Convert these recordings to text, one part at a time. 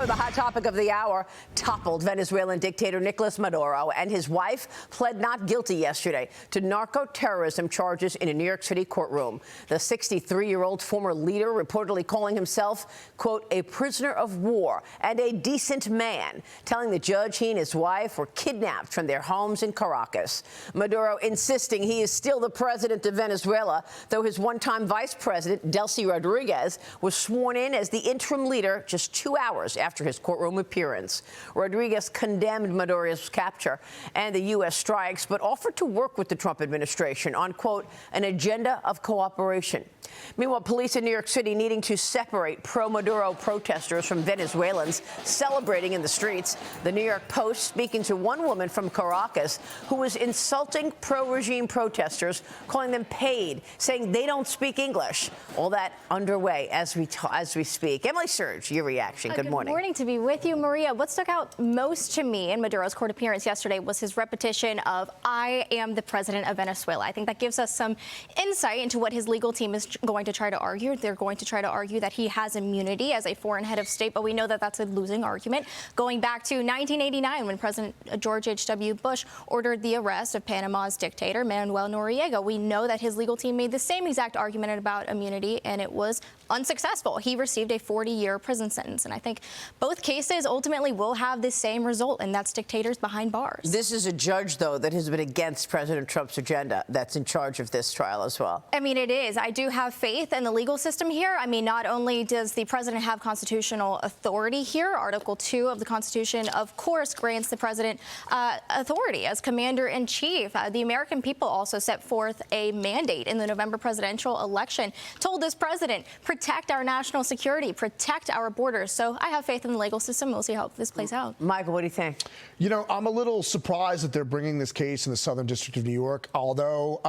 The hot topic of the hour: toppled Venezuelan dictator Nicolas Maduro and his wife pled not guilty yesterday to narco-terrorism charges in a New York City courtroom. The 63-year-old former leader reportedly calling himself, quote, a prisoner of war and a decent man, telling the judge he and his wife were kidnapped from their homes in Caracas. Maduro insisting he is still the president of Venezuela, though his one-time vice president, Delcy Rodriguez, was sworn in as the interim leader just 2 hours after his courtroom appearance. Rodriguez condemned Maduro's capture and the U.S. strikes, but offered to work with the Trump administration on, quote, an agenda of cooperation. Meanwhile, police in New York City needing to separate pro-Maduro protesters from Venezuelans celebrating in the streets. The New York Post speaking to one woman from Caracas who was insulting pro-regime protesters, calling them paid, saying they don't speak English. All that underway as we speak. Emily Serge, your reaction. Good morning. Good morning to be with you, Maria. What stuck out most to me in Maduro's court appearance yesterday was his repetition of, I am the president of Venezuela. I think that gives us some insight into what his legal team is going to try to argue. They're going to try to argue that he has immunity as a foreign head of state, but we know that that's a losing argument. Going back to 1989, when President George H.W. Bush ordered the arrest of Panama's dictator, Manuel Noriega, we know that his legal team made the same exact argument about immunity, and it was unsuccessful. He received a 40-year prison sentence, and I think both cases ultimately will have the same result, and that's dictators behind bars. This is a judge, though, that has been against President Trump's agenda that's in charge of this trial as well. I mean, it is. I do have faith in the legal system here. I mean, not only does the president have constitutional authority here, Article 2 of the Constitution, of course, grants the president authority as commander-in-chief. The American people also set forth a mandate in the November presidential election, told this president, protect our national security, protect our borders. So I have faith in the legal system. We'll see how this plays out. Michael, what do you think? You know, I'm a little surprised that they're bringing this case in the Southern District of New York, although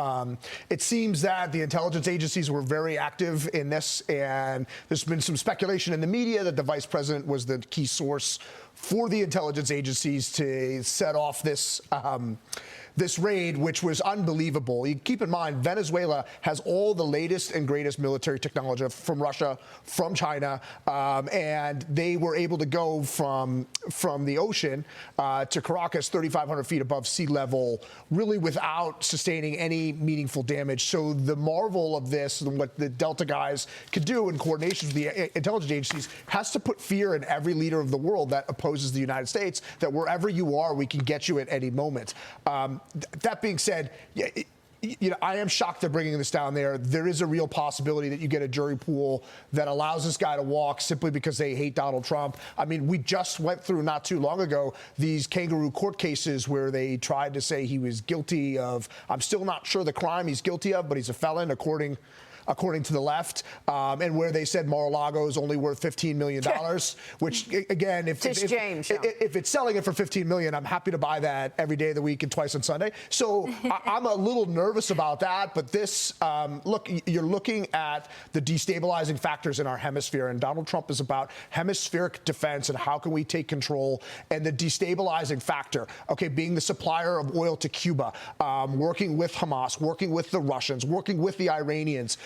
it seems that the intelligence agencies were very active in this, and there's been some speculation in the media that the vice president was the key source for the intelligence agencies to set off this this raid, which was unbelievable. You keep in mind, Venezuela has all the latest and greatest military technology from Russia, from China, and they were able to go from the ocean to Caracas, 3,500 feet above sea level, really without sustaining any meaningful damage. So the marvel of this and what the Delta guys could do in coordination with the intelligence agencies has to put fear in every leader of the world that opposes the United States, that wherever you are, we can get you at any moment. That being said, you know, I am shocked they're bringing this down there. There is a real possibility that you get a jury pool that allows this guy to walk simply because they hate Donald Trump. I mean, we just went through not too long ago these kangaroo court cases where they tried to say he was guilty of, I'm still not sure the crime he's guilty of, but he's a felon according to the left, and where they said Mar-a-Lago is only worth $15 million, which, again, if it's selling it for $15 million, I'm happy to buy that every day of the week and twice on Sunday. So I'm a little nervous about that, but this, look, you're looking at the destabilizing factors in our hemisphere, and Donald Trump is about hemispheric defense and how can we take control, and the destabilizing factor, okay, being the supplier of oil to Cuba, working with Hamas, working with the Russians, working with the Iranians.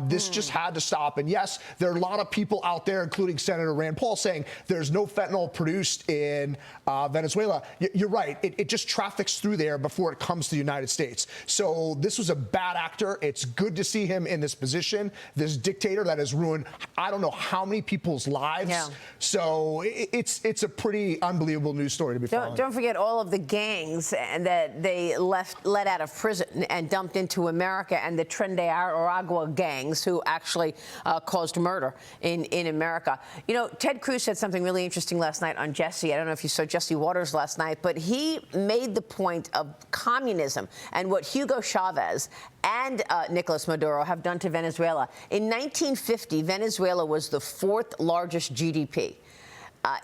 This just had to stop. And yes, there are a lot of people out there, including Senator Rand Paul, saying there's no fentanyl produced in Venezuela. You're right. It just traffics through there before it comes to the United States. So this was a bad actor. It's good to see him in this position, this dictator that has ruined I don't know how many people's lives. Yeah. So it's a pretty unbelievable news story to be following. Don't forget all of the gangs that they let out of prison and dumped into America, and the Tren de Aragua gangs who actually caused murder in America. You know, Ted Cruz said something really interesting last night on Jesse. I don't know if you saw Jesse Waters last night, but he made the point of communism and what Hugo Chavez and Nicolas Maduro have done to Venezuela. In 1950, Venezuela was the 4th largest GDP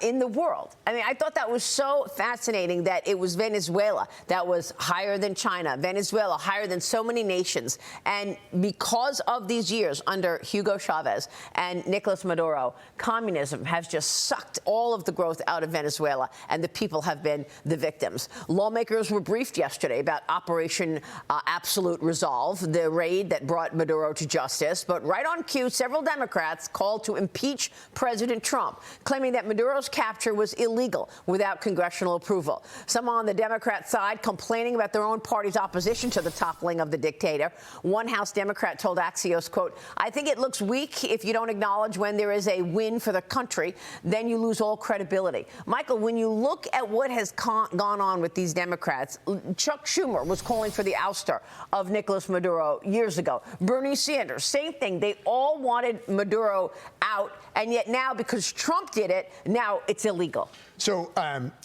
in the world. I mean, I thought that was so fascinating that it was Venezuela that was higher than China, Venezuela higher than so many nations. And because of these years under Hugo Chavez and Nicolas Maduro, communism has just sucked all of the growth out of Venezuela, and the people have been the victims. Lawmakers were briefed yesterday about Operation Absolute Resolve, the raid that brought Maduro to justice. But right on cue, several Democrats called to impeach President Trump, claiming that Maduro Maduro's capture was illegal without congressional approval. Some on the Democrat side complaining about their own party's opposition to the toppling of the dictator. One House Democrat told Axios, quote, "I think it looks weak if you don't acknowledge when there is a win for the country, then you lose all credibility." Michael, when you look at what has gone on with these Democrats, Chuck Schumer was calling for the ouster of Nicolas Maduro years ago. Bernie Sanders, same thing. They all wanted Maduro out, and yet now, because Trump did it, now it's illegal. So,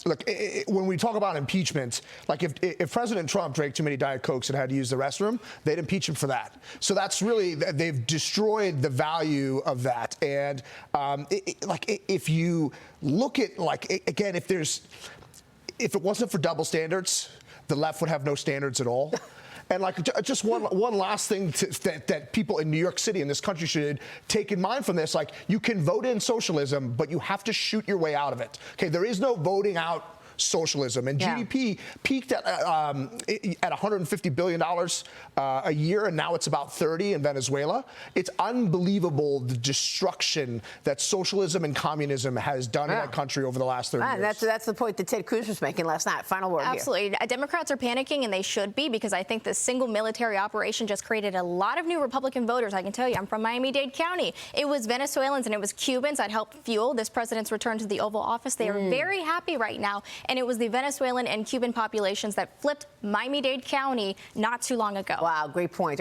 look, when we talk about impeachment, like if President Trump drank too many Diet Cokes and had to use the restroom, they'd impeach him for that. So that's really, they've destroyed the value of that. And if you look at, again, if it wasn't for double standards, the left would have no standards at all. And just one last thing that people in New York City and this country should take in mind from this, you can vote in socialism, but you have to shoot your way out of it. Okay, there is no voting out socialism. And GDP peaked at $150 billion a year, and now it's about 30 in Venezuela. It's unbelievable the destruction that socialism and communism has done in that country over the last 30 years. That's the point that Ted Cruz was making last night. Final word Absolutely. here. Democrats are panicking, and they should be, because I think this single military operation just created a lot of new Republican voters. I can tell you, I'm from Miami-Dade County. It was Venezuelans and it was Cubans that helped fuel this president's return to the Oval Office. They are very happy right now. And it was the Venezuelan and Cuban populations that flipped Miami-Dade County not too long ago. Wow, great point.